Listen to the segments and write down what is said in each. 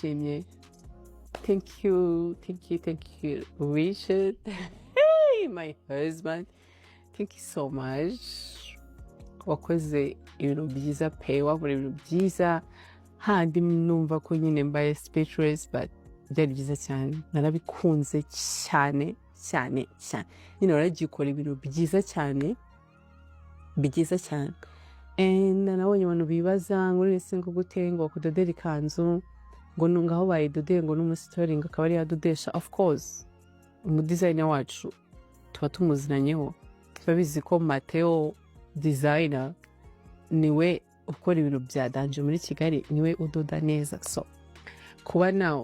Ashimiye. Thank you, Richard. Hey, my husband. Thank you so much. Wakoze ibintu byiza pe, wabura ibintu byiza. Handi numva ko nyine mbaye speechless, but byari byiza cyane. Narabikunze cyane. Nyine waragikora ibintu byiza cyane. And nabonye abantu bibaza ngo ese ngo gute ngo kudodera ikanzu ngo ngaho bayidodeye ngo n'umusitoringa akaba ari yadodesha. Of course umudesigner wacu tuba tumuziranyeho, tubabizi ko Mateo designer niwe ukora ibintu bya danje muri Kigali, niwe udoda neza. So kuba na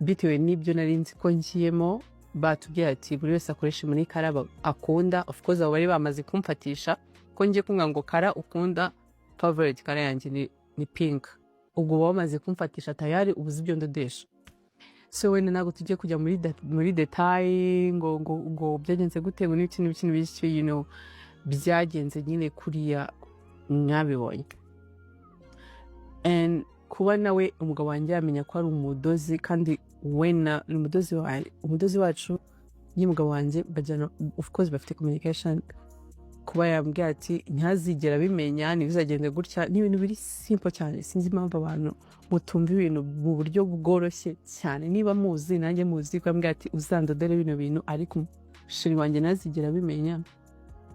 bitewe n'ibyo nari nzi ko ngiyemo, batubwira ati buri wese akoresha muri kara akunda. Of course abo bari bamaze kumfatisha ko ngiye kumwa ngo kara ukunda, favorite kara yanjye ni pink. Ubwo bamaze kumfatisha tayari ubuzi byo ndodesha. So wenda ntabwo tugiye kujya muri detail ngo byagenze gute ngo n'ibintu byinshi, you know, byagenze nyine kuriya mwabibonye. And kuba nawe umugabo wanjye yamenya ko ari umudozi, kandi wena umudozi wacu n'umugabo wanjye bajyana, of course bafite communication. Kuba yambwira ati ntazigera bimenya ntibizagende gutya, ni ibintu biri simple cyane. Sinzi impamvu abantu mutumva ibintu mu buryo bworoshye cyane. Niba muzi nanjye muzi ko yambwira ati uzandodere bino bintu, ariko shiri wanjye ntazigera bimenya.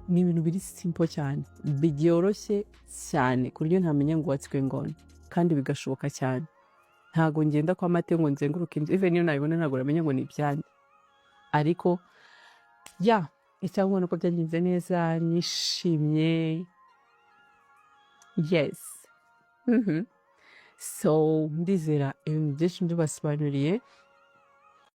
Ni ibintu biri simple cyane, byoroshye cyane ku buryo ntamenya ngo watswe ngone, kandi bigashoboka cyane. Ntago ngenda kwa Mateo ngo nzenguruke inzu, even iyo nabibona ntago ramenya ngo ni ibyande. Ariko icyabona ko byagenze neza, nishimye. Yes. So ndizera ibintu byinshi mbibasobanuriye.